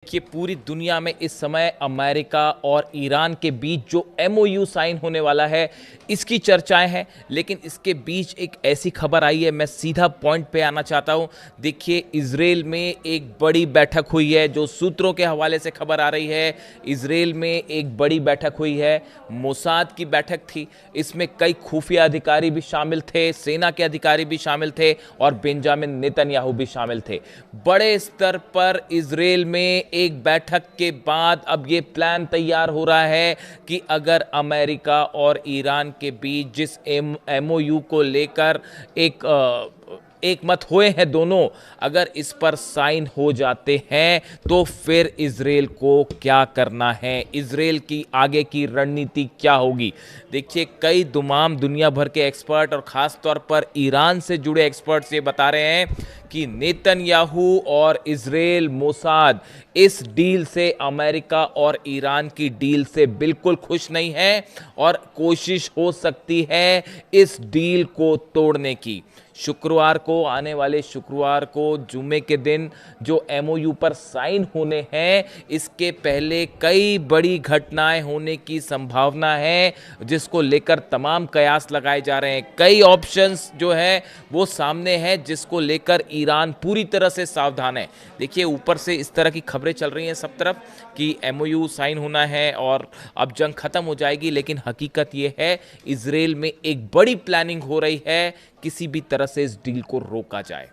कि पूरी दुनिया में इस समय अमेरिका और ईरान के बीच जो एमओयू साइन होने वाला है इसकी चर्चाएं हैं। लेकिन इसके बीच एक ऐसी खबर आई है, मैं सीधा पॉइंट पे आना चाहता हूं। देखिए, इजराइल में एक बड़ी बैठक हुई है, जो सूत्रों के हवाले से खबर आ रही है। इजराइल में एक बड़ी बैठक हुई है, मोसाद की बैठक थी। इसमें कई खुफिया अधिकारी भी शामिल थे, सेना के अधिकारी भी शामिल थे और बेंजामिन नेतन्याहू भी शामिल थे। बड़े स्तर पर इजराइल में एक बैठक के बाद अब ये प्लान तैयार हो रहा है कि अगर अमेरिका और ईरान के बीच जिस एमओयू को लेकर एक मत हुए हैं दोनों, अगर इस पर साइन हो जाते हैं तो फिर इजराइल को क्या करना है, इजराइल की आगे की रणनीति क्या होगी। देखिए, कई तमाम दुनिया भर के एक्सपर्ट और ख़ास तौर पर ईरान से जुड़े एक्सपर्ट्स ये बता रहे हैं कि नेतन्याहू और इजराइल मोसाद इस डील से, अमेरिका और ईरान की डील से बिल्कुल खुश नहीं है और कोशिश हो सकती है इस डील को तोड़ने की। शुक्रवार को, आने वाले शुक्रवार को, जुमे के दिन जो एमओयू पर साइन होने हैं, इसके पहले कई बड़ी घटनाएं होने की संभावना है, जिसको लेकर तमाम कयास लगाए जा रहे हैं। कई ऑप्शंस जो है वो सामने हैं, जिसको लेकर ईरान पूरी तरह से सावधान है। देखिए, ऊपर से इस तरह की खबरें चल रही हैं सब तरफ कि एमओयू साइन होना है और अब जंग खत्म हो जाएगी, लेकिन हकीकत ये है इजराइल में एक बड़ी प्लानिंग हो रही है, किसी भी तरह से इस डील को रोका जाए।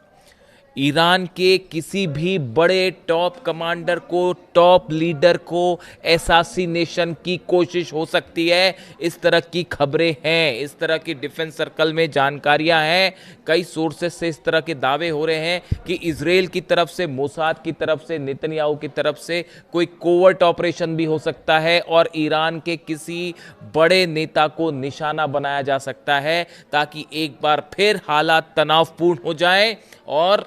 ईरान के किसी भी बड़े टॉप कमांडर को, टॉप लीडर को एसासिनेशन की कोशिश हो सकती है, इस तरह की खबरें हैं, इस तरह की डिफेंस सर्कल में जानकारियां हैं। कई सोर्सेस से इस तरह के दावे हो रहे हैं कि इजराइल की तरफ से, मोसाद की तरफ से, नेतन्याहू की तरफ से कोई कोवर्ट ऑपरेशन भी हो सकता है और ईरान के किसी बड़े नेता को निशाना बनाया जा सकता है, ताकि एक बार फिर हालात तनावपूर्ण हो जाएं और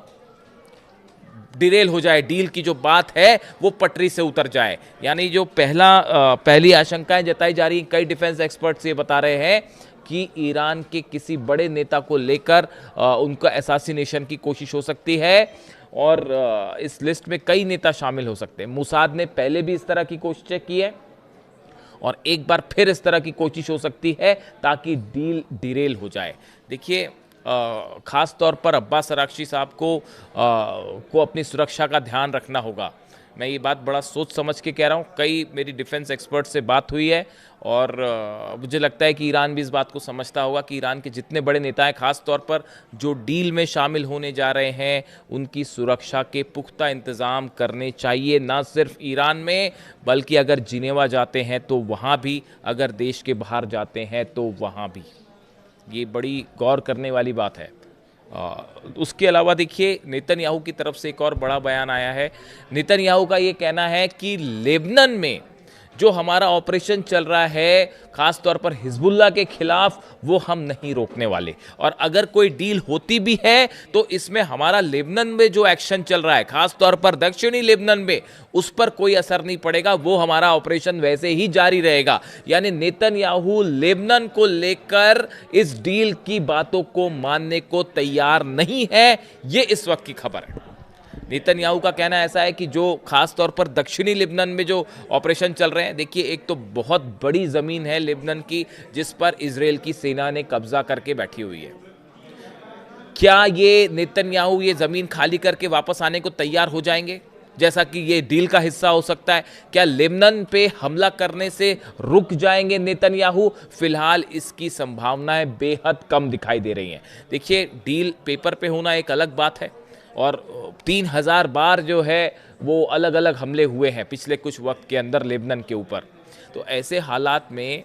डिरेल हो जाए, डील की जो बात है वो पटरी से उतर जाए। यानी जो पहली आशंकाएं जताई जा रही हैं, कई डिफेंस एक्सपर्ट्स ये बता रहे हैं कि ईरान के किसी बड़े नेता को लेकर उनका एसासिनेशन की कोशिश हो सकती है और इस लिस्ट में कई नेता शामिल हो सकते हैं। मोसाद ने पहले भी इस तरह की कोशिशें की है और एक बार फिर इस तरह की कोशिश हो सकती है ताकि डील डिरेल हो जाए। देखिए, खास तौर पर अब्बास अरागची साहब को अपनी सुरक्षा का ध्यान रखना होगा। मैं ये बात बड़ा सोच समझ के कह रहा हूँ। कई मेरी डिफेंस एक्सपर्ट से बात हुई है और मुझे लगता है कि ईरान भी इस बात को समझता होगा कि ईरान के जितने बड़े नेता हैं, खास तौर पर जो डील में शामिल होने जा रहे हैं, उनकी सुरक्षा के पुख्ता इंतज़ाम करने चाहिए, ना सिर्फ ईरान में बल्कि अगर जिनेवा जाते हैं तो वहाँ भी, अगर देश के बाहर जाते हैं तो वहाँ भी। ये बड़ी गौर करने वाली बात है। उसके अलावा देखिए, नेतन्याहू की तरफ से एक और बड़ा बयान आया है। नेतन्याहू का ये कहना है कि लेबनान में जो हमारा ऑपरेशन चल रहा है, खास तौर पर हिजबुल्लाह के खिलाफ, वो हम नहीं रोकने वाले और अगर कोई डील होती भी है तो इसमें हमारा लेबनान में जो एक्शन चल रहा है, खास तौर पर दक्षिणी लेबनान में, उस पर कोई असर नहीं पड़ेगा, वो हमारा ऑपरेशन वैसे ही जारी रहेगा। यानी नेतन्याहू लेबनान को लेकर इस डील की बातों को मानने को तैयार नहीं है। ये इस वक्त की खबर है। नेतन्याहू का कहना ऐसा है कि जो खास तौर पर दक्षिणी लेबनान में जो ऑपरेशन चल रहे हैं, देखिए, एक तो बहुत बड़ी ज़मीन है लेबनान की जिस पर इजराइल की सेना ने कब्जा करके बैठी हुई है। क्या ये नेतन्याहू ये ज़मीन खाली करके वापस आने को तैयार हो जाएंगे, जैसा कि ये डील का हिस्सा हो सकता है? क्या लेबनान पे हमला करने से रुक जाएंगे नेतन्याहू? फिलहाल इसकी संभावनाएं बेहद कम दिखाई दे रही हैं। देखिए, डील पेपर पे होना एक अलग बात है और 3000 बार जो है वो अलग अलग हमले हुए हैं पिछले कुछ वक्त के अंदर लेबनान के ऊपर। तो ऐसे हालात में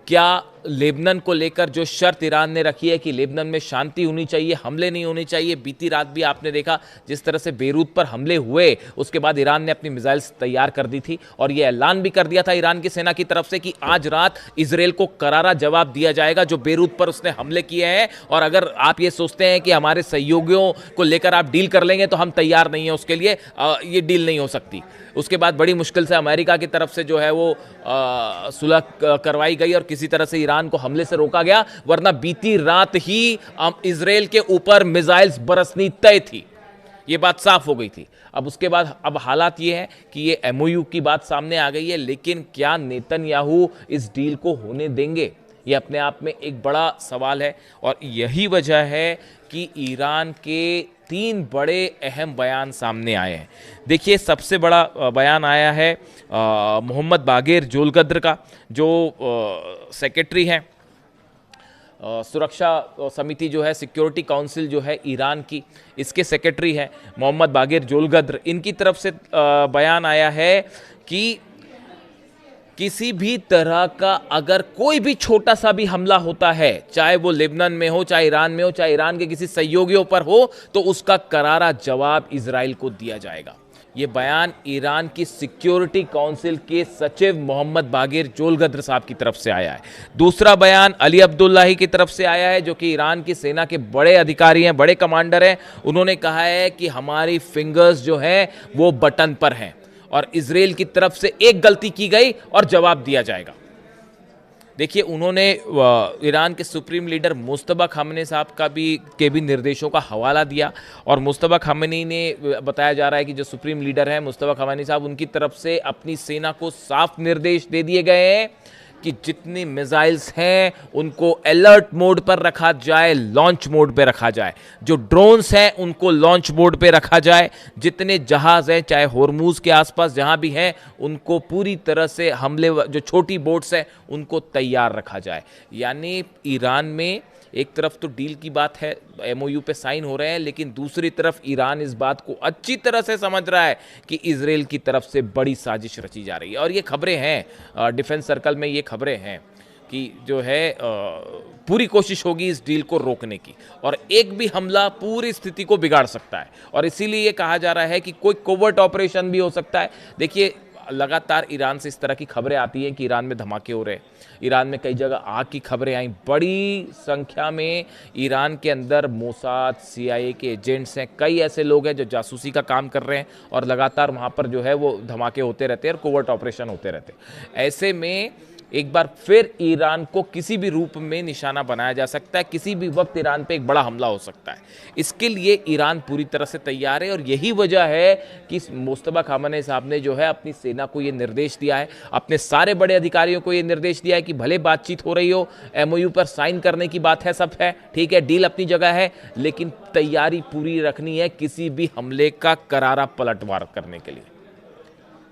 क्या लेबनान को लेकर जो शर्त ईरान ने रखी है कि लेबनान में शांति होनी चाहिए, हमले नहीं होने चाहिए। बीती रात भी आपने देखा जिस तरह से बेरूत पर हमले हुए, उसके बाद ईरान ने अपनी मिसाइल्स तैयार कर दी थी और यह ऐलान भी कर दिया था ईरान की सेना की तरफ से कि आज रात इजराइल को करारा जवाब दिया जाएगा जो बेरूत पर उसने हमले किए हैं। और अगर आप ये सोचते हैं कि हमारे सहयोगियों को लेकर आप डील कर लेंगे तो हम तैयार नहीं है उसके लिए, ये डील नहीं हो सकती। उसके बाद बड़ी मुश्किल से अमेरिका की तरफ से जो है वो सुलह करवाई गई और किसी तरह से ईरान को हमले से रोका गया, वरना बीती रात ही इजराइल के ऊपर मिसाइल्स बरसनी तय थी। ये बात साफ हो गई थी। अब उसके बाद अब हालात ये है कि ये एमओयू की बात सामने आ गई है, लेकिन क्या नेतन्याहू इस डील को होने देंगे, ये अपने आप में एक बड़ा सवाल है। और यही वजह है कि ईरान के 3 बड़े अहम बयान सामने आए हैं। देखिए, सबसे बड़ा बयान आया है मोहम्मद बागेर जोलगद्र का, जो सेक्रेटरी हैं सुरक्षा समिति जो है, सिक्योरिटी काउंसिल जो है ईरान की, इसके सेक्रेटरी हैं मोहम्मद बागेर जोलगद्र। इनकी तरफ से बयान आया है कि किसी भी तरह का अगर कोई भी छोटा सा भी हमला होता है, चाहे वो लेबनान में हो, चाहे ईरान में हो, चाहे ईरान के किसी सहयोगियों पर हो, तो उसका करारा जवाब इजराइल को दिया जाएगा। ये बयान ईरान की सिक्योरिटी काउंसिल के सचिव मोहम्मद बागेर जोलगद्र साहब की तरफ से आया है। दूसरा बयान अली अब्दुल्लाही की तरफ से आया है, जो कि ईरान की सेना के बड़े अधिकारी हैं, बड़े कमांडर हैं। उन्होंने कहा है कि हमारी फिंगर्स जो हैं वो बटन पर हैं और इजराइल की तरफ से एक गलती की गई और जवाब दिया जाएगा। देखिए, उन्होंने ईरान के सुप्रीम लीडर मुस्तफा खामेनी साहब के भी निर्देशों का हवाला दिया। और मुस्तफा खामेनी ने बताया जा रहा है कि जो सुप्रीम लीडर हैं मुस्तफा खामेनी साहब, उनकी तरफ से अपनी सेना को साफ निर्देश दे दिए गए हैं कि जितनी मिसाइल्स हैं उनको अलर्ट मोड पर रखा जाए, लॉन्च मोड पे रखा जाए। जो ड्रोन्स हैं उनको लॉन्च मोड पे रखा जाए। जितने जहाज हैं, चाहे होर्मुज के आसपास जहां भी हैं, उनको पूरी तरह से हमले, जो छोटी बोट्स हैं उनको तैयार रखा जाए। यानी ईरान में एक तरफ तो डील की बात है, एमओयू पे साइन हो रहे हैं, लेकिन दूसरी तरफ ईरान इस बात को अच्छी तरह से समझ रहा है कि इजराइल की तरफ से बड़ी साजिश रची जा रही है। और ये खबरें हैं, डिफेंस सर्कल में ये खबरें हैं कि जो है पूरी कोशिश होगी इस डील को रोकने की, और एक भी हमला पूरी स्थिति को बिगाड़ सकता है। और इसीलिए ये कहा जा रहा है कि कोई कोवर्ट ऑपरेशन भी हो सकता है। देखिए, लगातार ईरान से इस तरह की खबरें आती हैं कि ईरान में धमाके हो रहे हैं, ईरान में कई जगह आग की खबरें आई। बड़ी संख्या में ईरान के अंदर मोसाद, सीआईए के एजेंट्स हैं, कई ऐसे लोग हैं जो जासूसी का काम कर रहे हैं, और लगातार वहाँ पर जो है वो धमाके होते रहते हैं और कोवर्ट ऑपरेशन होते रहते हैं। ऐसे में एक बार फिर ईरान को किसी भी रूप में निशाना बनाया जा सकता है, किसी भी वक्त ईरान पे एक बड़ा हमला हो सकता है। इसके लिए ईरान पूरी तरह से तैयार है, और यही वजह है कि मुस्तफा खामेनी साहब ने जो है अपनी सेना को ये निर्देश दिया है, अपने सारे बड़े अधिकारियों को ये निर्देश दिया है कि भले बातचीत हो रही हो, एमओयू पर साइन करने की बात है, सब है ठीक है, डील अपनी जगह है, लेकिन तैयारी पूरी रखनी है किसी भी हमले का करारा पलटवार करने के लिए।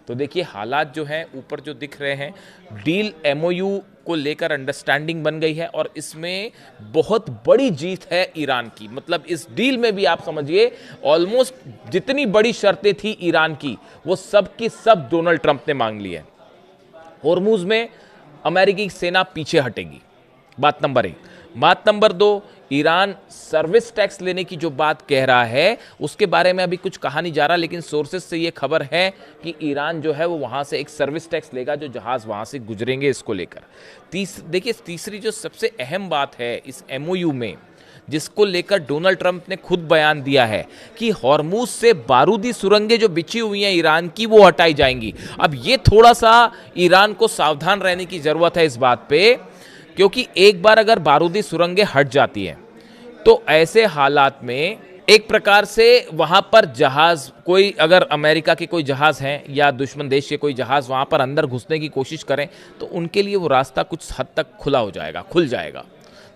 तो देखिए, हालात जो हैं ऊपर जो दिख रहे हैं, डील एमओयू को लेकर अंडरस्टैंडिंग बन गई है, और इसमें बहुत बड़ी जीत है ईरान की। मतलब इस डील में भी आप समझिए ऑलमोस्ट जितनी बड़ी शर्तें थी ईरान की, वो सब की सब डोनाल्ड ट्रंप ने मांग ली है। होर्मुज में अमेरिकी सेना पीछे हटेगी, बात नंबर 1। बात नंबर 2, ईरान सर्विस टैक्स लेने की जो बात कह रहा है उसके बारे में अभी कुछ कहा नहीं जा रहा, लेकिन सोर्सेस से ये खबर है कि ईरान जो है वो वहां से एक सर्विस टैक्स लेगा जो जहाज वहां से गुजरेंगे, इसको लेकर। देखिए, तीसरी जो सबसे अहम बात है इस एमओयू में, जिसको लेकर डोनाल्ड ट्रंप ने खुद बयान दिया है कि हॉर्मुज से बारूदी सुरंगें जो बिछी हुई हैं ईरान की, वो हटाई जाएंगी। अब ये थोड़ा सा ईरान को सावधान रहने की जरूरत है इस बात पे, क्योंकि एक बार अगर बारूदी सुरंगें हट जाती हैं तो ऐसे हालात में एक प्रकार से वहां पर जहाज, कोई अगर अमेरिका के कोई जहाज हैं या दुश्मन देश के कोई जहाज वहां पर अंदर घुसने की कोशिश करें, तो उनके लिए वो रास्ता कुछ हद तक खुल जाएगा।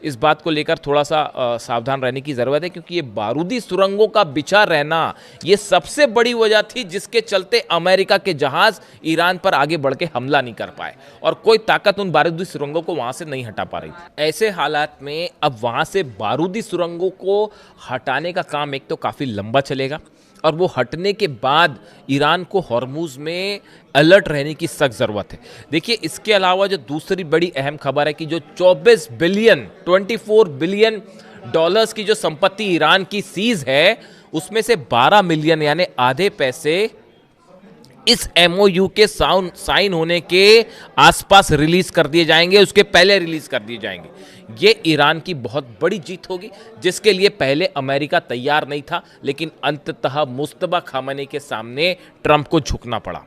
इस बात को लेकर थोड़ा सा सावधान रहने की ज़रूरत है, क्योंकि ये बारूदी सुरंगों का बिछा रहना ये सबसे बड़ी वजह थी जिसके चलते अमेरिका के जहाज ईरान पर आगे बढ़ के हमला नहीं कर पाए, और कोई ताकत उन बारूदी सुरंगों को वहां से नहीं हटा पा रही थी। ऐसे हालात में अब वहां से बारूदी सुरंगों को हटाने का काम एक तो काफ़ी लंबा चलेगा, और वो हटने के बाद ईरान को हॉर्मुज में अलर्ट रहने की सख्त ज़रूरत है। देखिए, इसके अलावा जो दूसरी बड़ी अहम खबर है कि जो 24 बिलियन डॉलर्स की जो संपत्ति ईरान की सीज है, उसमें से 12 मिलियन यानी आधे पैसे इस एमओयू के साइन होने के आसपास रिलीज कर दिए जाएंगे, उसके पहले रिलीज कर दिए जाएंगे। ये ईरान की बहुत बड़ी जीत होगी, जिसके लिए पहले अमेरिका तैयार नहीं था, लेकिन अंततः मुस्तफा खामेनी के सामने ट्रंप को झुकना पड़ा।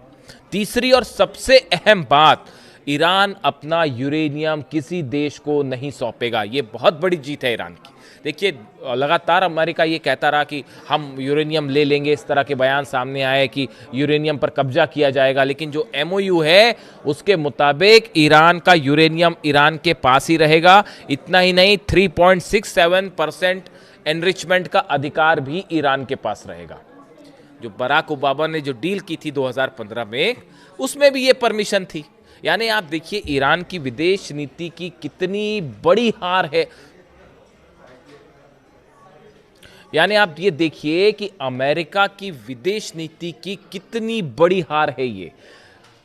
तीसरी और सबसे अहम बात, ईरान अपना यूरेनियम किसी देश को नहीं सौंपेगा। ये बहुत बड़ी जीत है ईरान की। देखिए लगातार अमेरिका ये कहता रहा कि हम यूरेनियम ले लेंगे, इस तरह के बयान सामने आए कि यूरेनियम पर कब्जा किया जाएगा, लेकिन जो एमओयू है उसके मुताबिक ईरान का यूरेनियम ईरान के पास ही रहेगा। इतना ही नहीं, 3.67% एनरिचमेंट का अधिकार भी ईरान के पास रहेगा। जो बराक ओबामा ने जो डील की थी 2015 में, उसमें भी ये परमिशन थी। यानी आप देखिए ईरान की विदेश नीति की कितनी बड़ी हार है। यानी आप ये देखिए कि अमेरिका की विदेश नीति की कितनी बड़ी हार है ये।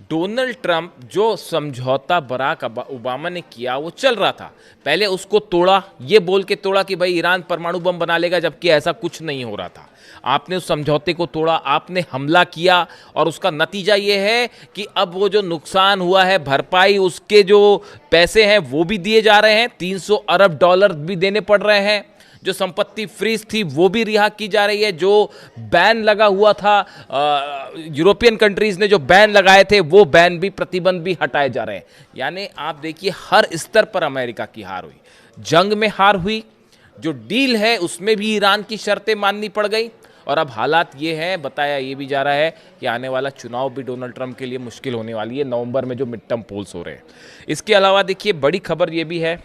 डोनाल्ड ट्रंप जो समझौता बराक ओबामा ने किया वो चल रहा था, पहले उसको तोड़ा, ये बोल के तोड़ा कि भाई ईरान परमाणु बम बना लेगा, जबकि ऐसा कुछ नहीं हो रहा था। आपने उस समझौते को तोड़ा, आपने हमला किया, और उसका नतीजा ये है कि अब वो जो नुकसान हुआ है भरपाई, उसके जो पैसे हैं वो भी दिए जा रहे हैं, $300 अरब भी देने पड़ रहे हैं। जो संपत्ति फ्रीज थी वो भी रिहा की जा रही है। जो बैन लगा हुआ था, यूरोपियन कंट्रीज ने जो बैन लगाए थे वो बैन भी, प्रतिबंध भी हटाए जा रहे हैं। यानी आप देखिए हर स्तर पर अमेरिका की हार हुई, जंग में हार हुई, जो डील है उसमें भी ईरान की शर्तें माननी पड़ गई, और अब हालात ये हैं, बताया ये भी जा रहा है कि आने वाला चुनाव भी डोनाल्ड ट्रंप के लिए मुश्किल होने वाली है, नवंबर में जो मिड टर्म पोल्स हो रहे हैं। इसके अलावा देखिए बड़ी खबर ये भी है,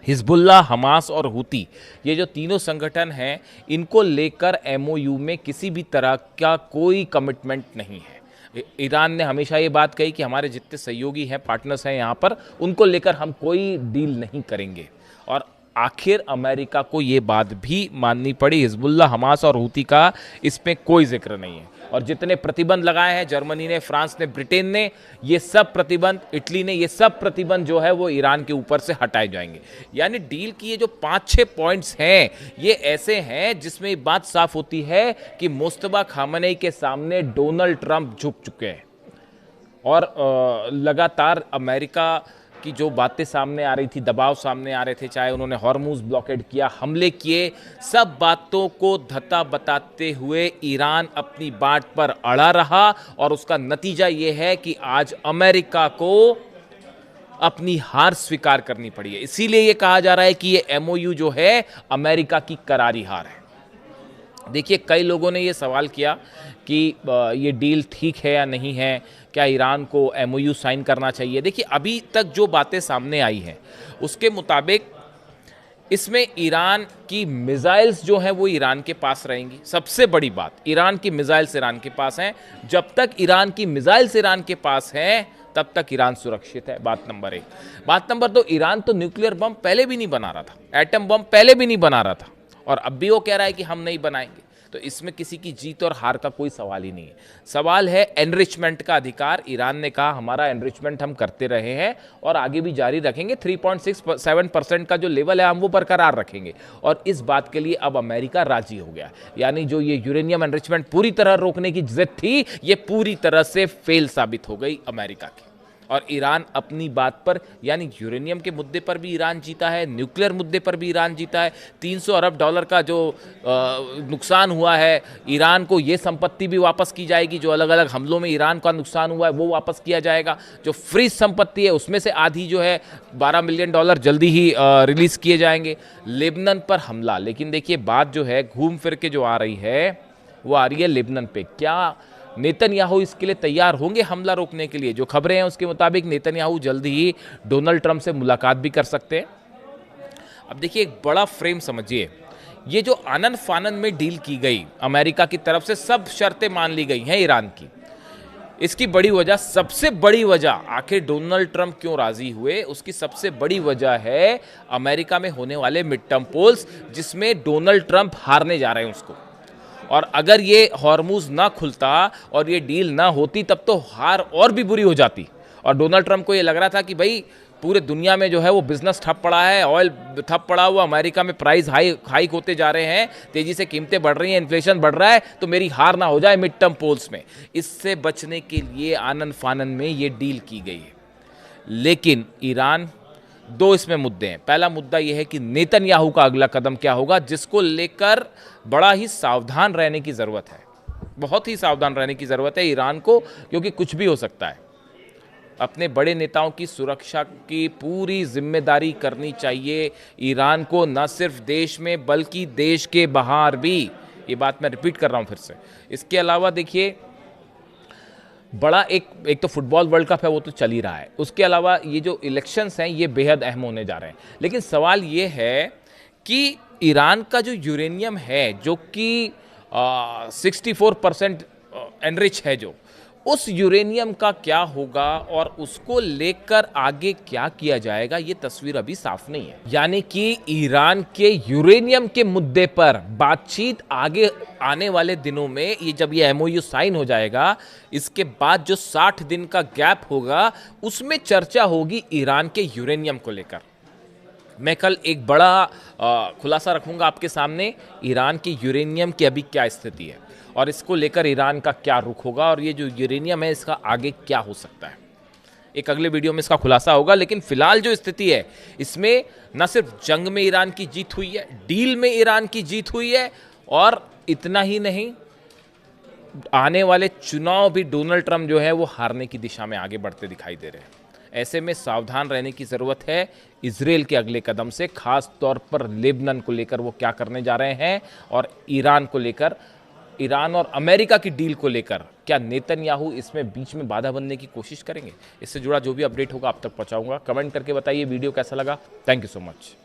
हिजबुल्लाह, हमास और हुती, ये जो तीनों संगठन हैं, इनको लेकर एमओयू में किसी भी तरह का कोई कमिटमेंट नहीं है। ईरान ने हमेशा ये बात कही कि हमारे जितने सहयोगी हैं, पार्टनर्स हैं यहाँ पर, उनको लेकर हम कोई डील नहीं करेंगे, और आखिर अमेरिका को ये बात भी माननी पड़ी। हिजबुल्लाह, हमास और हुती का इसमें कोई जिक्र नहीं है, और जितने प्रतिबंध लगाए हैं जर्मनी ने, फ्रांस ने, ब्रिटेन ने, ये सब प्रतिबंध, इटली ने, ये सब प्रतिबंध जो है वो ईरान के ऊपर से हटाए जाएंगे। यानी डील की ये जो 5-6 पॉइंट्स हैं, ये ऐसे हैं जिसमें ये बात साफ होती है कि मुस्तफा खामनेई के सामने डोनाल्ड ट्रंप झुक चुके हैं, और लगातार अमेरिका की जो बातें सामने आ रही थी, दबाव सामने आ रहे थे, चाहे उन्होंने हॉर्मुज ब्लॉकेड किया, हमले किए, सब बातों को धता बताते हुए ईरान अपनी बात पर अड़ा रहा, और उसका नतीजा ये है कि आज अमेरिका को अपनी हार स्वीकार करनी पड़ी है। इसीलिए ये कहा जा रहा है कि ये एमओयू जो है अमेरिका की करारी हार है। देखिए कई लोगों ने ये सवाल किया कि ये डील ठीक है या नहीं है, क्या ईरान को एमओयू साइन करना चाहिए। देखिए अभी तक जो बातें सामने आई हैं उसके मुताबिक इसमें ईरान की मिसाइल्स जो हैं वो ईरान के पास रहेंगी। सबसे बड़ी बात, ईरान की मिसाइल्स ईरान के पास हैं। जब तक ईरान की मिसाइल्स ईरान के पास हैं तब तक ईरान सुरक्षित है, बात नंबर 1। बात नंबर 2, ईरान तो न्यूक्लियर बम पहले भी नहीं बना रहा था, एटम बम पहले भी नहीं बना रहा था, और अब भी वो कह रहा है कि हम नहीं बनाएंगे। तो इसमें किसी की जीत और हार का कोई सवाल ही नहीं है। सवाल है एनरिचमेंट का अधिकार। ईरान ने कहा हमारा एनरिचमेंट हम करते रहे हैं और आगे भी जारी रखेंगे, 3.67% का जो लेवल है हम वो बरकरार रखेंगे, और इस बात के लिए अब अमेरिका राजी हो गया। यानी जो ये यूरेनियम एनरिचमेंट पूरी तरह रोकने की जिद थी, ये पूरी तरह से फेल साबित हो गई अमेरिका की, और ईरान अपनी बात पर, यानी यूरेनियम के मुद्दे पर भी ईरान जीता है, न्यूक्लियर मुद्दे पर भी ईरान जीता है। $300 अरब का जो नुकसान हुआ है, ईरान को ये संपत्ति भी वापस की जाएगी। जो अलग अलग हमलों में ईरान का नुकसान हुआ है वो वापस किया जाएगा। जो फ्रीज संपत्ति है उसमें से आधी जो है $12 मिलियन जल्दी ही रिलीज किए जाएंगे। लेबनान पर हमला, लेकिन देखिए बात जो है घूम फिर के जो आ रही है वो आ रही है लेबनान पे। क्या नेतन्याहू इसके लिए तैयार होंगे हमला रोकने के लिए? जो खबरें हैं उसके मुताबिक नेतन्याहू जल्दी ही डोनाल्ड ट्रंप से मुलाकात भी कर सकते हैं। अब देखिए एक बड़ा फ्रेम समझिए, ये जो आनन फानन में डील की गई, अमेरिका की तरफ से सब शर्तें मान ली गई हैं ईरान की। इसकी बड़ी वजह, सबसे बड़ी वजह, आखिर डोनाल्ड ट्रंप क्यों राजी हुए, उसकी सबसे बड़ी वजह है अमेरिका में होने वाले मिड टर्म पोल्स, जिसमें डोनाल्ड ट्रंप हारने जा रहे हैं उसको। और अगर ये हॉर्मुज ना खुलता और ये डील ना होती तब तो हार और भी बुरी हो जाती। और डोनाल्ड ट्रंप को ये लग रहा था कि भाई पूरे दुनिया में जो है वो बिजनेस ठप पड़ा है, ऑयल ठप पड़ा हुआ, अमेरिका में प्राइस हाइक होते जा रहे हैं, तेजी से कीमतें बढ़ रही हैं, इन्फ्लेशन बढ़ रहा है, तो मेरी हार ना हो जाए मिड टर्म पोल्स में। इससे बचने के लिए आनन फानन में ये डील की गई है। लेकिन ईरान, दो इसमें मुद्दे हैं। पहला मुद्दा यह है कि नेतन्याहू का अगला कदम क्या होगा, जिसको लेकर बड़ा ही सावधान रहने की ज़रूरत है, बहुत ही सावधान रहने की ज़रूरत है ईरान को, क्योंकि कुछ भी हो सकता है। अपने बड़े नेताओं की सुरक्षा की पूरी जिम्मेदारी करनी चाहिए ईरान को, न सिर्फ देश में बल्कि देश के बाहर भी। ये बात मैं रिपीट कर रहा हूं फिर से। इसके अलावा देखिए, बड़ा एक तो फुटबॉल वर्ल्ड कप है, वो तो चल ही रहा है। उसके अलावा ये जो इलेक्शंस हैं ये बेहद अहम होने जा रहे हैं। लेकिन सवाल ये है कि ईरान का जो यूरेनियम है, जो कि 64% एनरिच है, जो उस यूरेनियम का क्या होगा और उसको लेकर आगे क्या किया जाएगा, ये तस्वीर अभी साफ नहीं है। यानी कि ईरान के यूरेनियम के मुद्दे पर बातचीत आगे आने वाले दिनों में, ये जब ये एमओयू साइन हो जाएगा, इसके बाद जो 60 दिन का गैप होगा उसमें चर्चा होगी ईरान के यूरेनियम को लेकर। मैं कल एक बड़ा खुलासा रखूंगा आपके सामने, ईरान के यूरेनियम की अभी क्या स्थिति है और इसको लेकर ईरान का क्या रुख होगा, और ये जो यूरेनियम है इसका आगे क्या हो सकता है। एक अगले वीडियो में इसका खुलासा होगा। लेकिन फिलहाल जो स्थिति है, इसमें न सिर्फ जंग में ईरान की जीत हुई है, डील में ईरान की जीत हुई है, और इतना ही नहीं, आने वाले चुनाव भी डोनाल्ड ट्रंप जो है वो हारने की दिशा में आगे बढ़ते दिखाई दे रहे हैं। ऐसे में सावधान रहने की ज़रूरत है इजराइल के अगले कदम से, खास तौर पर लेबनान को लेकर वो क्या करने जा रहे हैं, और ईरान को लेकर, ईरान और अमेरिका की डील को लेकर क्या नेतन्याहू इसमें बीच में बाधा बनने की कोशिश करेंगे। इससे जुड़ा जो भी अपडेट होगा आप तक पहुंचाऊंगा। कमेंट करके बताइए वीडियो कैसा लगा। Thank you so much.